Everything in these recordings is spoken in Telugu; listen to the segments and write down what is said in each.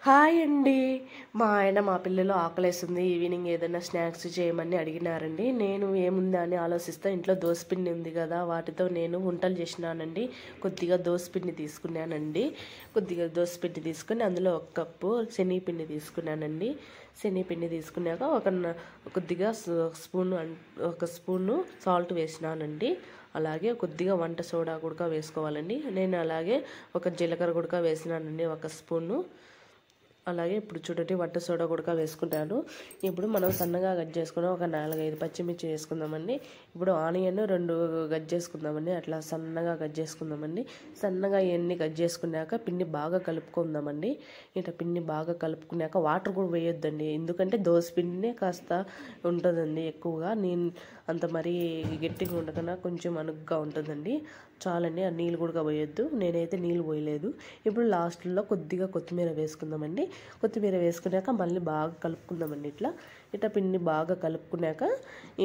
హాయ్ అండి. మా ఆయన మా పిల్లలు ఆకలేస్తుంది, ఈవినింగ్ ఏదైనా స్నాక్స్ చేయమని అడిగినారండి. నేను ఏముందా అని ఆలోచిస్తా, ఇంట్లో దోసపిండి ఉంది కదా, వాటితో నేను వంటలు చేసినానండి. కొద్దిగా దోసపిండి తీసుకున్నానండి. కొద్దిగా దోసపిండి తీసుకుని అందులో 1 కప్పు శనగపిండి తీసుకున్నానండి. శనగపిండి తీసుకున్నాక కొద్దిగా ఒక స్పూను సాల్ట్ వేసినానండి. అలాగే కొద్దిగా వంట సోడా కూడా వేసుకోవాలండి. నేను అలాగే ఒక జీలకర్ర కూడా వేసినానండి, 1 స్పూను. అలాగే ఇప్పుడు చూడండి వంట సోడా కూడా వేసుకుంటాను. ఇప్పుడు మనం సన్నగా కట్ చేసుకుని ఒక 4-5 పచ్చిమిర్చి వేసుకుందామండి. ఇప్పుడు ఆనియన్ 2 కట్ చేసుకుందామండి. అట్లా సన్నగా కట్ చేసుకుందామండి. సన్నగా ఇవన్నీ కట్ చేసుకున్నాక పిండి బాగా కలుపుకుందామండి. ఇట్లా పిండి బాగా కలుపుకున్నాక వాటర్ కూడా వేయొద్దండి, ఎందుకంటే దోశ పిండినే కాస్త ఉంటుందండి ఎక్కువగా. నేను అంత మరీ గట్టిగా ఉండకన్నా కొంచెం అనుగ్గా ఉంటుందండి. చాలండి, ఆ నీళ్ళు కూడా పోయొద్దు. నేనైతే నీళ్ళు పోయలేదు. ఇప్పుడు లాస్ట్లో కొద్దిగా కొత్తిమీర వేసుకుందామండి. కొత్తిమీర వేసుకున్నాక మళ్ళీ బాగా కలుపుకుందామండి. ఇట్లా పిండి బాగా కలుపుకున్నాక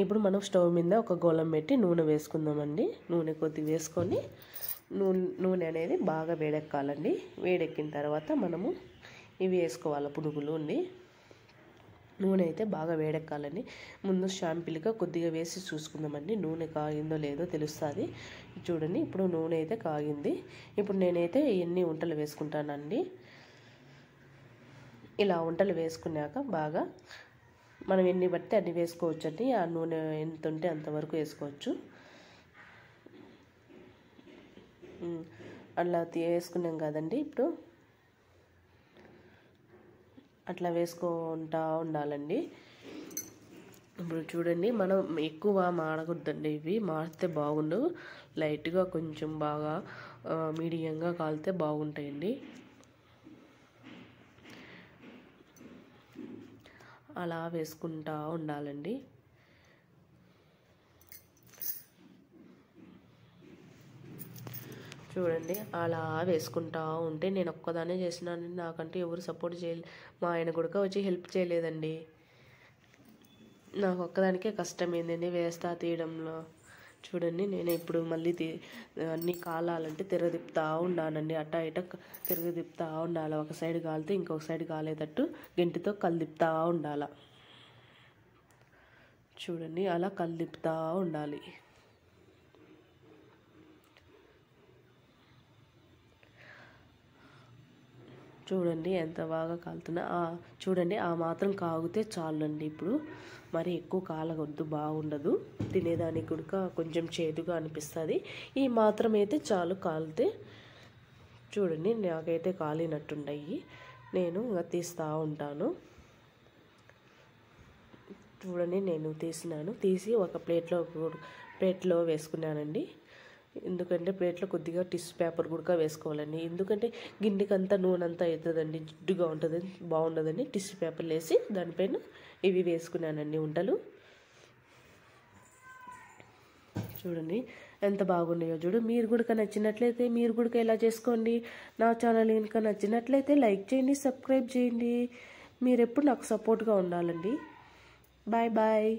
ఇప్పుడు మనం స్టవ్ మీద ఒక గోళం పెట్టి నూనె వేసుకుందామండి. నూనె కొద్దిగా వేసుకొని నూనె అనేది బాగా వేడెక్కాలండి. వేడెక్కిన తర్వాత మనము ఇవి వేసుకోవాలి, పునుగులు అండి. నూనె అయితే బాగా వేడెక్కాలండి. ముందు షాంపిల్గా కొద్దిగా వేసి చూసుకుందామండి, నూనె కాగిందో లేదో తెలుస్తుంది. చూడండి, ఇప్పుడు నూనె అయితే కాగింది. ఇప్పుడు నేనైతే ఎన్ని వంటలు వేసుకుంటానండి. ఇలా వంటలు వేసుకున్నాక బాగా మనం ఎన్ని పడితే అన్ని వేసుకోవచ్చండి. ఆ నూనె ఎంత ఉంటే అంతవరకు వేసుకోవచ్చు. అలా వేసుకున్నాం కదండి. ఇప్పుడు అట్లా వేసుకుంటూ ఉండాలండి. ఇప్పుడు చూడండి, మనం ఎక్కువ మాడకూడదండి. ఇవి మాడితే బాగుండు. లైట్గా కొంచెం బాగా మీడియంగా కాలితే బాగుంటాయండి. అలా వేసుకుంటూ ఉండాలండి. చూడండి, అలా వేసుకుంటూ ఉంటే నేను ఒక్కదానే చేసినానండి. నాకంటే ఎవరు సపోర్ట్ చేయలేదు. మా ఆయన కూడా వచ్చి హెల్ప్ చేయలేదండి. నాకు ఒక్కదానికే కష్టమైందండి వేస్తా తీయడంలో. చూడండి, నేను ఇప్పుడు మళ్ళీ అన్నీ కాలాలంటే తిరగదిప్పుతూ ఉండానండి. అట్టా ఇటా తిరగదిప్పుతూ ఉండాలి. ఒక సైడ్ కాలితే ఇంకొక సైడ్ కాలేటట్టు గంటితో కలిదిప్పుతూ ఉండాల. చూడండి, అలా కలిదిప్పుతూ ఉండాలి. చూడండి ఎంత బాగా కాలుతున్నా. చూడండి, ఆ మాత్రం కాగితే చాలండి. ఇప్పుడు మరి ఎక్కువ కాలవద్దు, బాగుండదు. తినేదానికి కూడా కొంచెం చేదుగా అనిపిస్తుంది. ఈ మాత్రం అయితే చాలు కాలితే. చూడండి, నాకైతే కాలినట్టున్నాయి. నేను తీస్తూ ఉంటాను. చూడండి, నేను తీసి ఒక ప్లేట్లో వేసుకున్నానండి. ఎందుకంటే ప్లేట్లో కొద్దిగా టిష్యూ పేపర్ కూడా వేసుకోవాలండి. ఎందుకంటే గిన్నెకంతా నూనె అంతా అవుతుందండి, జిడ్డుగా ఉంటుంది, బాగుండదండి. టిష్యూ పేపర్లు వేసి దానిపైన ఇవి వేసుకున్నానండి వంటలు. చూడండి ఎంత బాగున్నాయో. మీరు కూడా నచ్చినట్లయితే మీరు కూడా ఇలా చేసుకోండి. నా ఛానల్ కనుక నచ్చినట్లయితే లైక్ చేయండి, సబ్స్క్రైబ్ చేయండి. మీరు ఎప్పుడు నాకు సపోర్ట్గా ఉండాలండి. Bye bye.